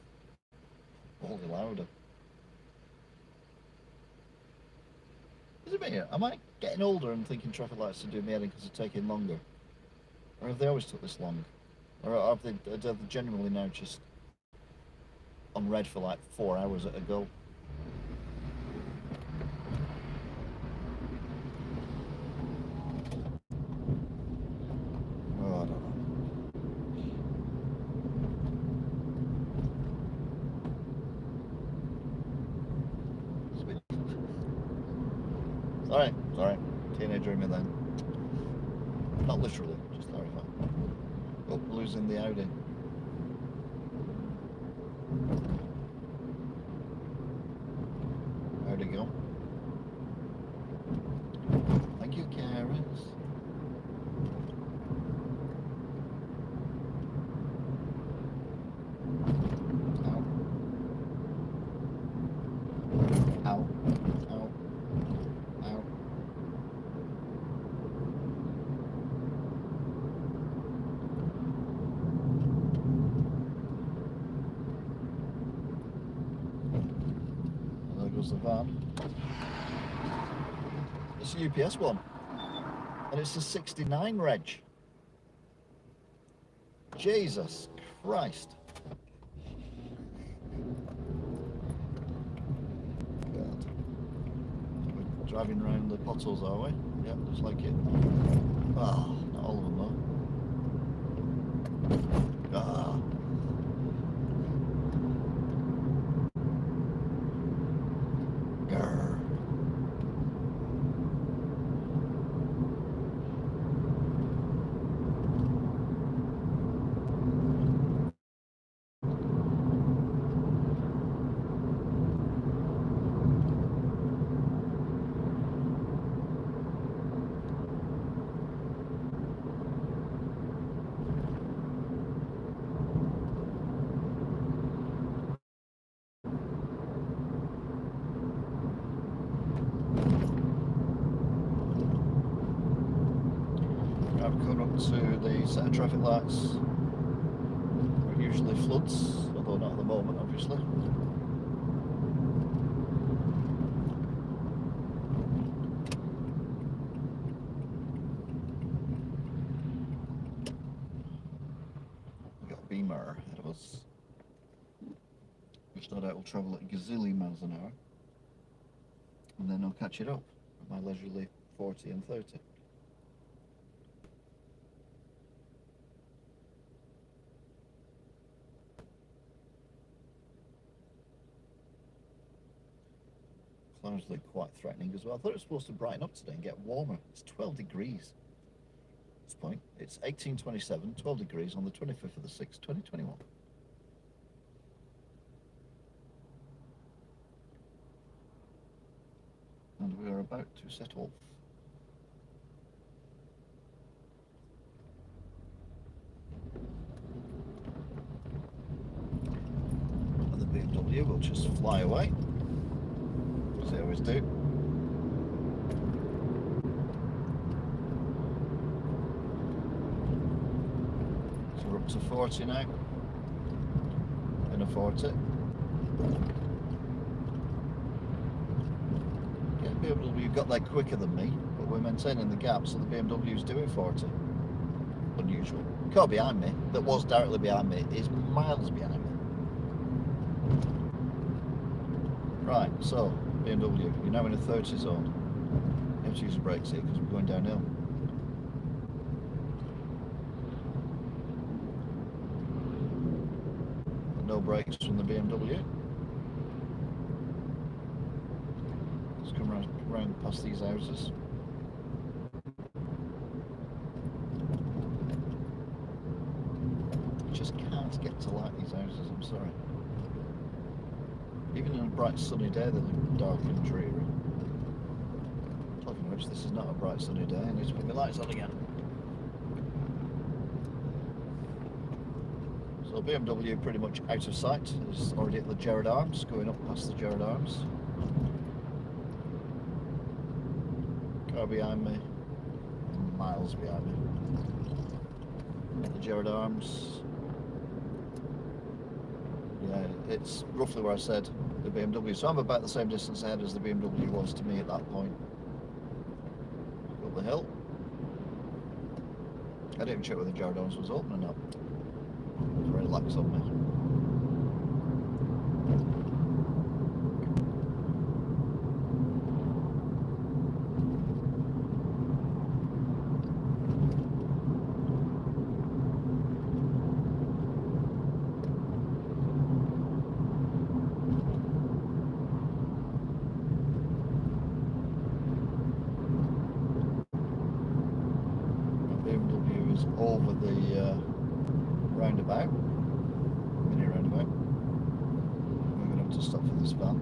Only louder. Is it me? Am I getting older and thinking traffic lights are doing me head in because they're taking longer? Or have they always took this long? Or are they genuinely now just on red for like 4 hours at a go? Oh, I don't know. Sorry. Teenager in me then. Not literally, just clarify. Oh, losing the Audi. How'd it go? Thank you, carrots. Ow. Ow. Ow. There goes the van. It's a UPS one. And it's a 69 reg. Jesus Christ. God. We're driving around the potholes, are we? Yeah, looks like it. Ah, not all of them though. Ah. Grr. Going up to the set of traffic lights where it usually floods, although not at the moment, obviously. We've got a Beamer ahead of us, which no doubt will travel at a gazillion miles an hour, and then I'll catch it up at my leisurely 40 and 30. Clouds look quite threatening as well. I thought it was supposed to brighten up today and get warmer. It's 12 degrees at this point. It's 18:27, 12 degrees on the 25th of the 6th, 2021. And we are about to set off. And the BMW will just fly away, as they always do. So we're up to 40 now. In a 40. Yeah, BMW got there quicker than me, but we're maintaining the gap, so the BMW's doing 40. Unusual. Car behind me, that was directly behind me, is miles behind me. Right, so BMW, you're now in a 30 zone. You have to use the brakes here because we're going downhill. But no brakes from the BMW. Let's come round past these houses. Just can't get to light these houses, I'm sorry. Even on a bright sunny day, they look dark and dreary. Talking of which, this is not a bright sunny day. I need to put my lights on again. So BMW pretty much out of sight. It's already at the Gerard Arms, going up past the Gerard Arms. Car behind me, miles behind me. At the Gerard Arms. Yeah, it's roughly where I said the BMW. So I'm about the same distance ahead as the BMW was to me at that point. Up the hill. I didn't even check whether the Gerard Arms was open or not. It was very lax on me. Over the roundabout, mini roundabout. We're going to have to stop for this van.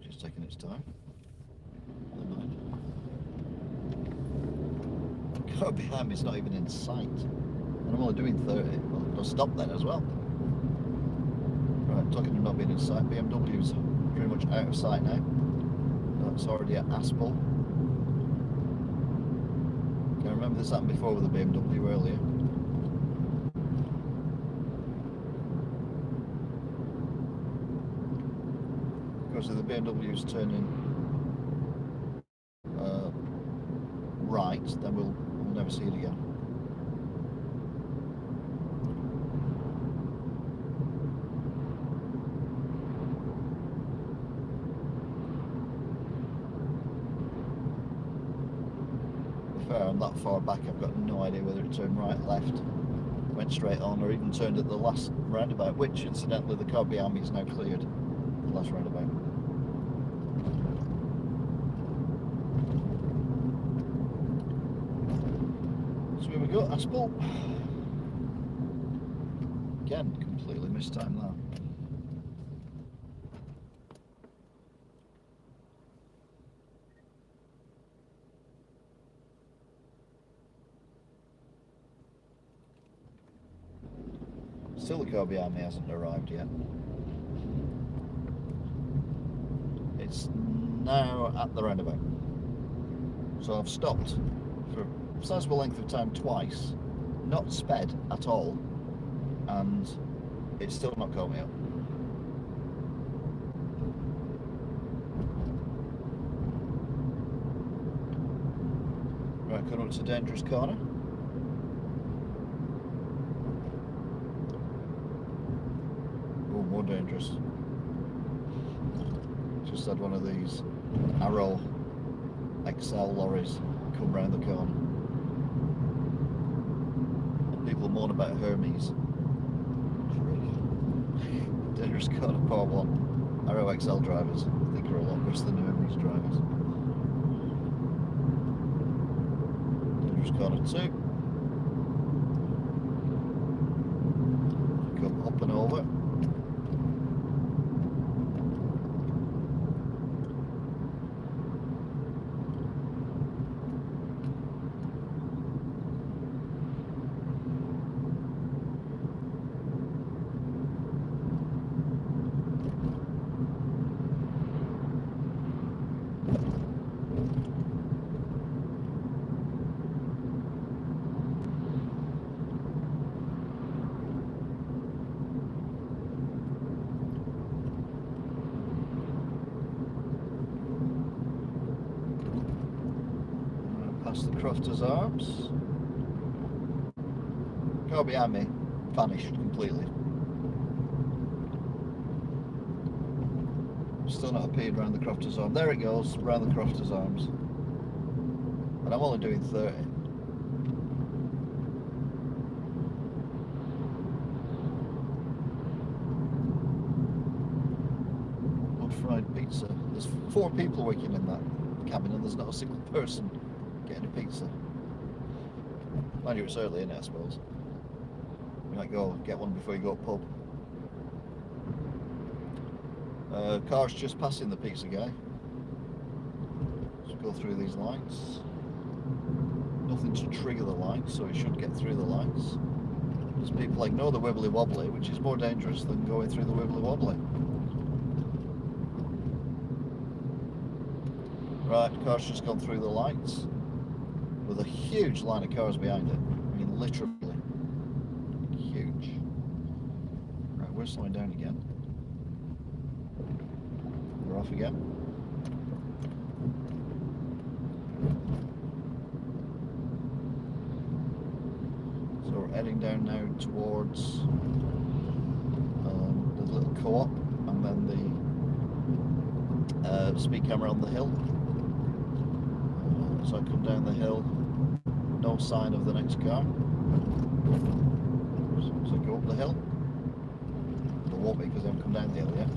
Just taking its time. Never mind. The car behind me is not even in sight. And I'm only doing 30. Well, I'll stop then as well. Right, talking of not being in sight, BMW's pretty much out of sight now. That's already at Aspel. I remember this happened before with the BMW earlier. Because if the BMW is turning right, then we'll never see it again. I'm that far back, I've got no idea whether it turned right, left, went straight on, or even turned at the last roundabout, which incidentally the car behind me is now cleared, the last roundabout. So here we go, Aspel. Again, completely mistimed that. Still the car behind me hasn't arrived yet. It's now at the roundabout. So I've stopped for a sizable length of time twice, not sped at all, and it's still not caught me up. Right, coming up to a dangerous corner. Oh, more dangerous. Just had one of these Arrow XL lorries come round the corner. And people moan about Hermes. Dangerous corner, part 1. Arrow XL drivers, I think, are a lot worse than Hermes drivers. Dangerous corner 2. Come up and over. Past the Crofter's Arms. Car behind me vanished completely. Still not appeared around the Crofter's Arms. There it goes, around the Crofter's Arms. And I'm only doing 30. Wood fried pizza. There's 4 people working in that cabin and there's not a single person getting a pizza. Mind you, it's early, innit, I suppose. You might go get one before you go pub. Car's just passing the pizza guy. Let's go through these lights. Nothing to trigger the lights, so it should get through the lights. There's people ignore the wibbly wobbly, which is more dangerous than going through the wibbly wobbly. Right, car's just gone through the lights with a huge line of cars behind it. I mean, literally huge. Right, we're slowing down again. We're off again. So we're heading down now towards the little co-op and then the speed camera on the hill. So I come down the hill, no sign of the next car. So I go up the hill. There won't be because I haven't come down the hill yet.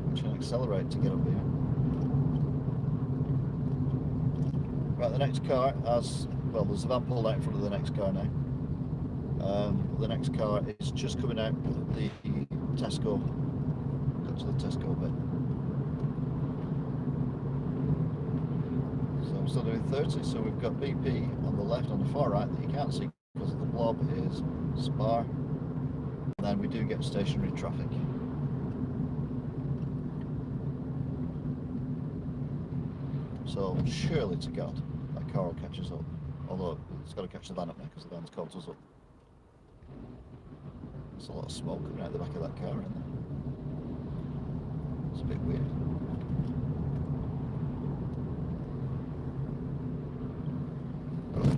I'm trying to accelerate to get up here. Right, the next car has, well, there's a van pulled out in front of the next car now. The next car is just coming out the Tesco. Got to the Tesco bit. So I'm still doing 30, so we've got BP on the left, on the far right, that you can't see because the blob is Spar. And then we do get stationary traffic. So surely to God, that car will catch us up. Although it's got to catch the van up now because the van's caught us up. There's a lot of smoke coming out the back of that car, isn't there? It's a bit weird.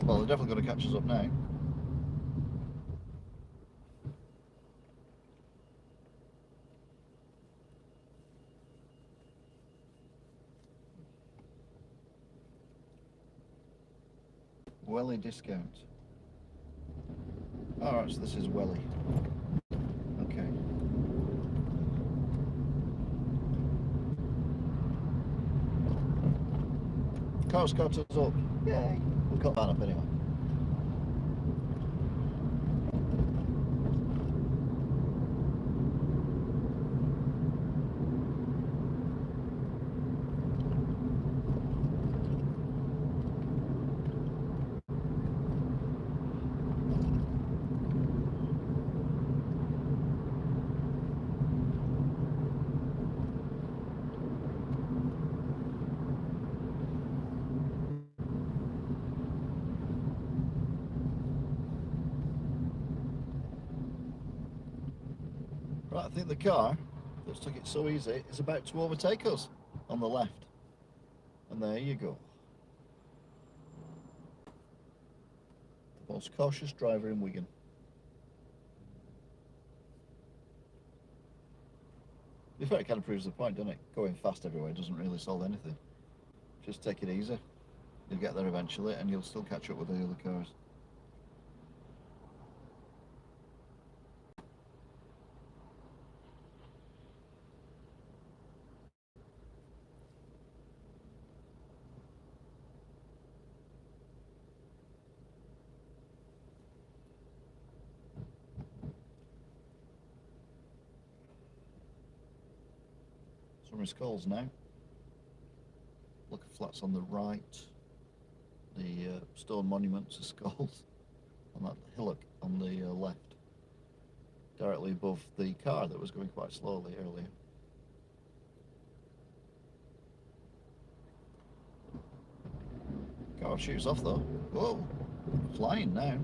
Well, they're definitely going to catch us up now. Welly discount. Alright, so this is Welly. Okay. Car's got us up. Yay! We'll cut that up anyway. Right, I think the car that's took it so easy is about to overtake us on the left. And there you go. The most cautious driver in Wigan. To be fair, it kind of proves the point, doesn't it? Going fast everywhere doesn't really solve anything. Just take it easy. You'll get there eventually and you'll still catch up with the other cars. Some of Skulls now. Look at flats on the right. The stone monuments of Skulls on that hillock on the left. Directly above the car that was going quite slowly earlier. Car shoots off though. Whoa, flying now.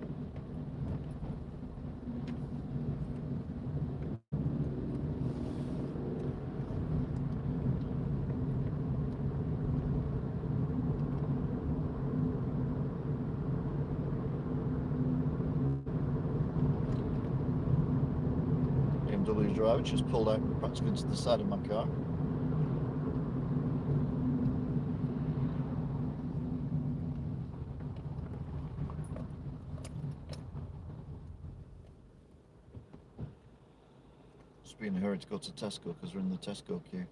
BMW driver just pulled out practically into the side of my car. Just be in a hurry to go to Tesco because we're in the Tesco queue.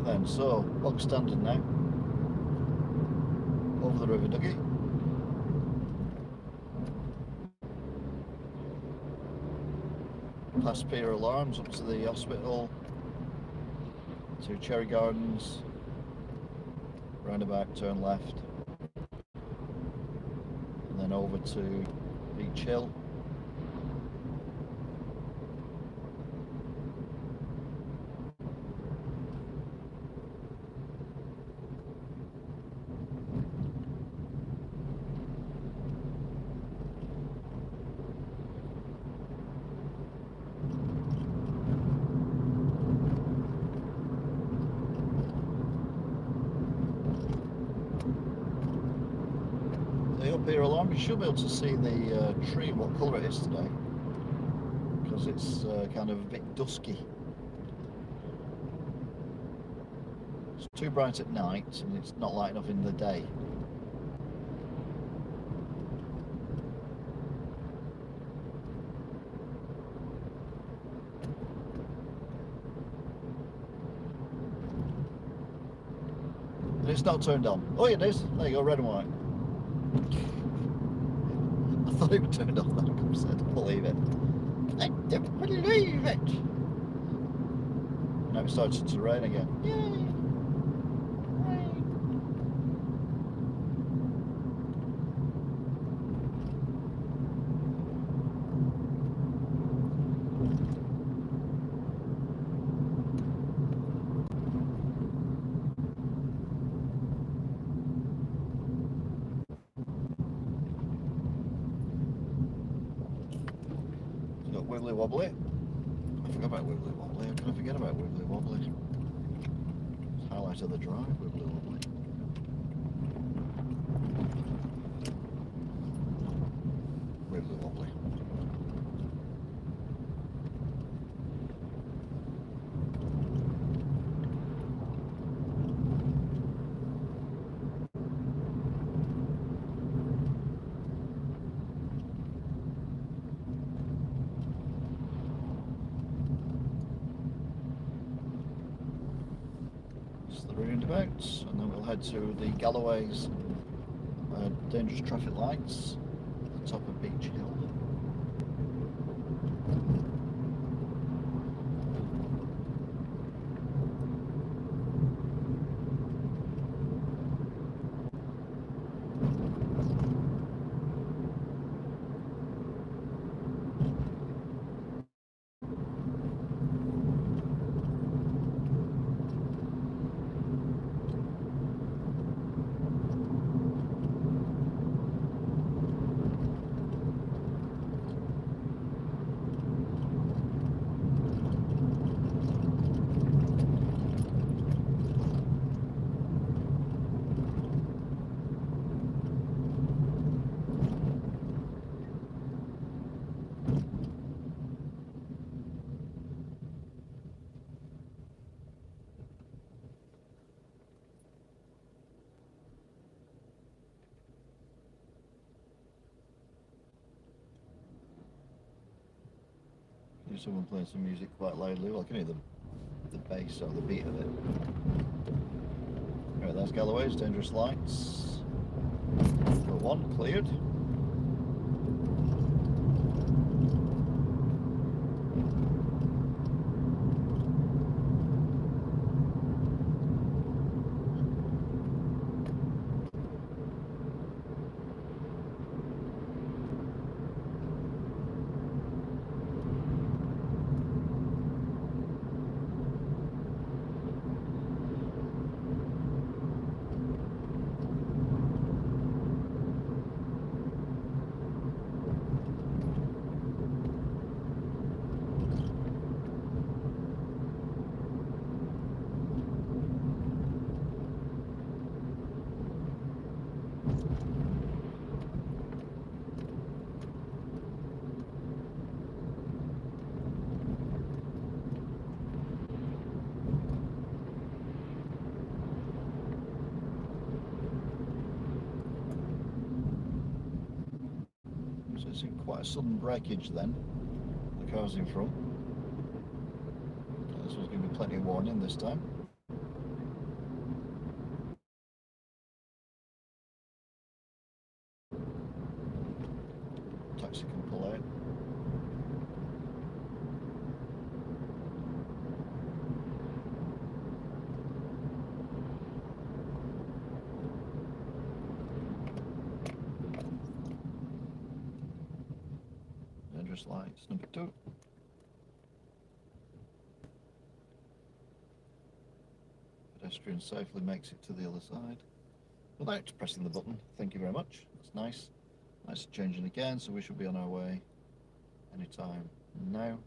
Then, so bog standard now, over the river Duggy. Past Pier Alarms up to the hospital, to Cherry Gardens, roundabout, turn left, and then over to Beach Hill. Up here alarm, you should be able to see the tree, what colour it is today, because it's kind of a bit dusky. It's too bright at night and it's not light enough in the day. And it's not turned on. Oh, it is. There you go, red and white. I thought it would turn off, that I said, believe it. I don't believe it. Now it started to rain again. Yay! Rain. Wibbly Wobbly. I forgot about Wibbly Wobbly. How can I forget about Wibbly Wobbly? It's highlight of the drive, Wibbly Wobbly. Wibbly Wobbly. The roundabouts, and then we'll head to the Galloway's dangerous traffic lights at the top of Beach Hill. There's someone playing some music quite loudly. Well, I can hear the bass or the beat of it. Right, there's Galloway's Dangerous Lights. Number 1 cleared. So it's in quite a sudden breakage then. The car's in front. This one's going to be plenty of warning this time. Taxi can pull out. Dangerous Lights, number 2. Pedestrian safely makes it to the other side without pressing the button. Thank you very much. That's nice. Nice changing again, so we should be on our way anytime now.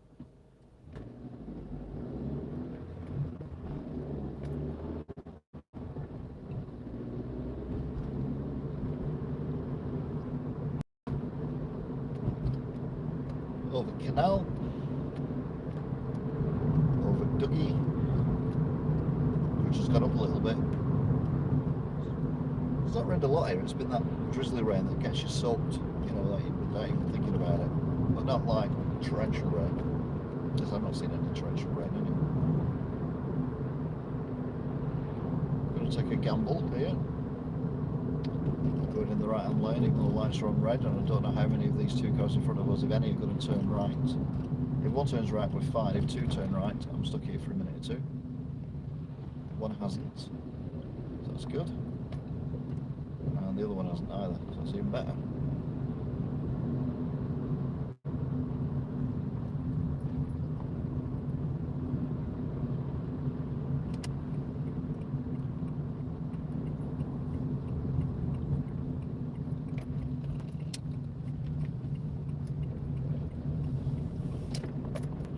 Over Canal, over Dougie, which has got up a little bit. It's not rained a lot here, it's been that drizzly rain that gets you soaked, you know, without even thinking about it. But not like torrential rain, because I've not seen any torrential rain anyway. Going to take a gamble here. Going in the right hand lane, even though the lights are on red, and I don't know how many of these two cars in front of us, if any, are going to turn right. If one turns right, we're fine. If two turn right, I'm stuck here for a minute or two. If one hasn't, so that's good. And the other one hasn't either, so that's even better.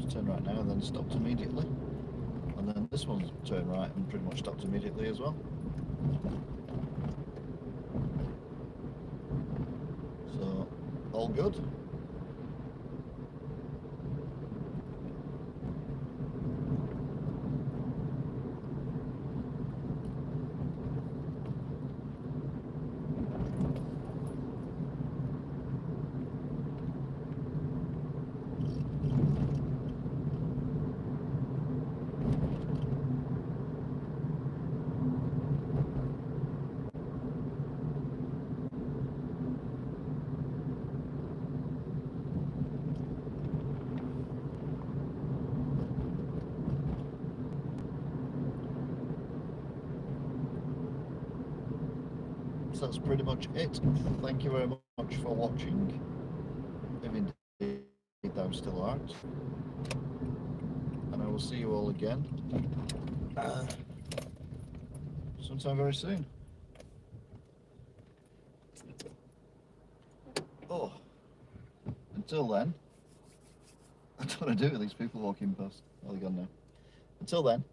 Turn right now and then stopped immediately, and then this one's turned right and pretty much stopped immediately as well. So all good. So that's pretty much it. Thank you very much for watching, if indeed thou still art. And I will see you all again sometime very soon. Oh, until then, I don't want to do with these people walking past. Oh, they're gone now. Until then,